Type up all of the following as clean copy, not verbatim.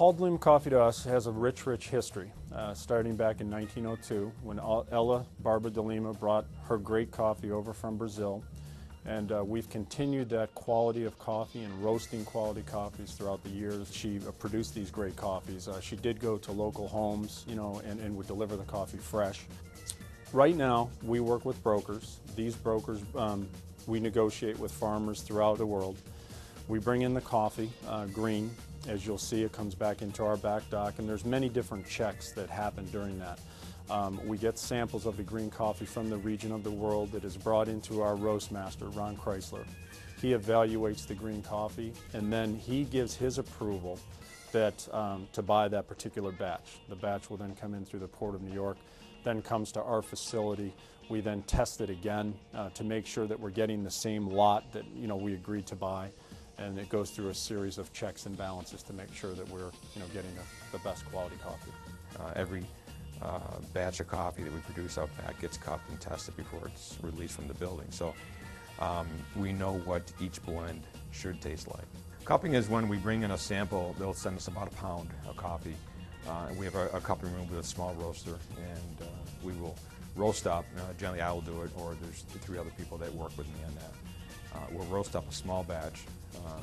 Paul Bloom Coffee to us has a rich, rich history, starting back in 1902 when Ella Barbara de Lima brought her great coffee over from Brazil. And we've continued that quality of coffee and roasting quality coffees throughout the years. She produced these great coffees. She did go to local homes, and would deliver the coffee fresh. Right now, we work with brokers. These brokers, we negotiate with farmers throughout the world. We bring in the coffee, green. As you'll see, it comes back into our back dock, and there's many different checks that happen during that. We get samples of the green coffee from the region of the world that is brought into our roast master, Ron Chrysler. He evaluates the green coffee, and then he gives his approval that, to buy that particular batch. The batch will then come in through the Port of New York, then comes to our facility. We then test it again to make sure that we're getting the same lot that we agreed to buy, and it goes through a series of checks and balances to make sure that we're getting the best quality coffee. Every batch of coffee that we produce out back gets cupped and tested before it's released from the building. So we know what each blend should taste like. Cupping is when we bring in a sample. They'll send us about a pound of coffee. We have a cupping room with a small roaster, and we will roast up. Generally I will do it, or there's 3 other people that work with me on that. We'll roast up a small batch,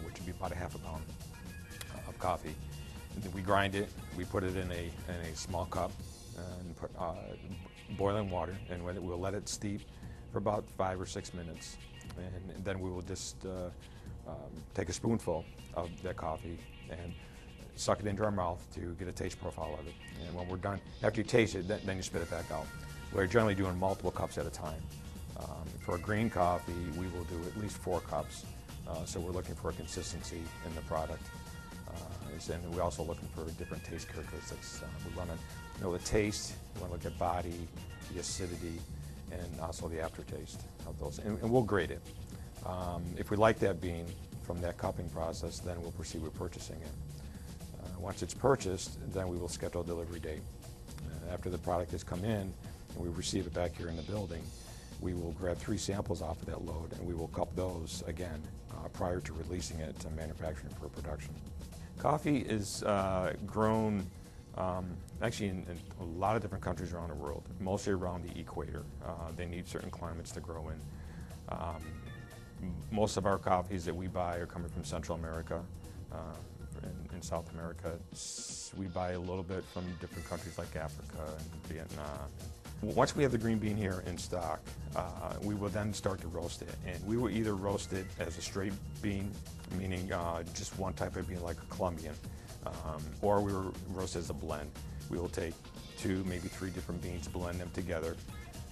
which would be about a half a pound of coffee. And then we grind it, we put it in a small cup, and put boiling water, and we'll let it steep for about 5 or 6 minutes, and then we will just take a spoonful of that coffee and suck it into our mouth to get a taste profile of it. And when we're done, after you taste it, then you spit it back out. We're generally doing multiple cups at a time. For a green coffee, we will do at least 4 cups, so we're looking for a consistency in the product. And we're also looking for different taste characteristics. We want to know the taste, we want to look at body, the acidity, and also the aftertaste of those. And we'll grade it. If we like that bean from that cupping process, then we'll proceed with purchasing it. Once it's purchased, then we will schedule a delivery date. After the product has come in and we receive it back here in the building, we will grab 3 samples off of that load, and we will cup those again prior to releasing it to manufacturing for production. Coffee is grown actually in a lot of different countries around the world, mostly around the equator. They need certain climates to grow in. Most of our coffees that we buy are coming from Central America. In South America, we buy a little bit from different countries like Africa and Vietnam. Once we have the green bean here in stock, we will then start to roast it. And we will either roast it as a straight bean, meaning just one type of bean like a Colombian, or we will roast it as a blend. We will take 2, maybe 3 different beans, blend them together,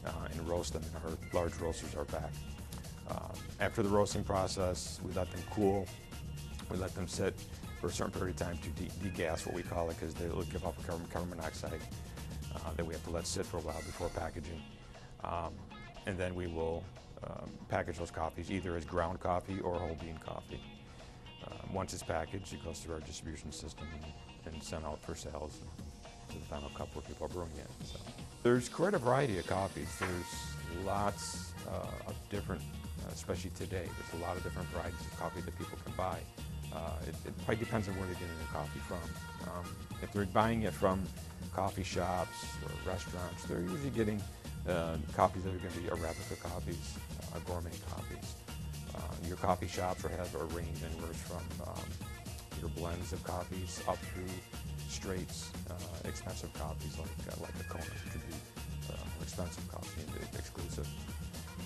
and roast them in our large roasters are back. After the roasting process, we let them cool. We let them sit for a certain period of time to degas, what we call it, because they will give off carbon monoxide that we have to let sit for a while before packaging. And then we will package those coffees either as ground coffee or whole bean coffee. Once it's packaged, it goes through our distribution system and sent out for sales to the final cup where people are brewing it. So there's quite a variety of coffees. There's lots of different, especially today, there's a lot of different varieties of coffee that people can buy. It probably depends on where they're getting their coffee from. If they're buying it from coffee shops or restaurants, they're usually getting coffees that are going to be Arabica coffees, gourmet coffees. Your coffee shops have a range anywhere from your blends of coffees up through straights, expensive coffees like a Kona, which would be expensive coffee and exclusive.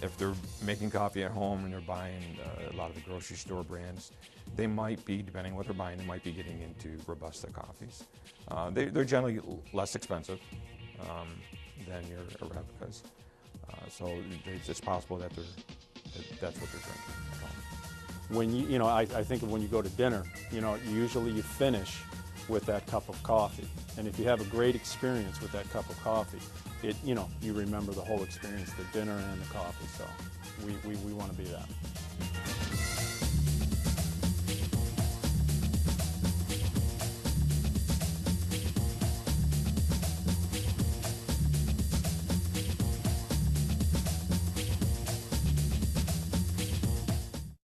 If they're making coffee at home and they're buying a lot of the grocery store brands, they might be, depending on what they're buying, they might be getting into Robusta coffees. They're generally less expensive than your Arabicas, so it's possible that that's what they're drinking at home. I think of when you go to dinner, usually you finish with that cup of coffee, and if you have a great experience with that cup of coffee, you remember the whole experience, the dinner and the coffee. So we want to be that.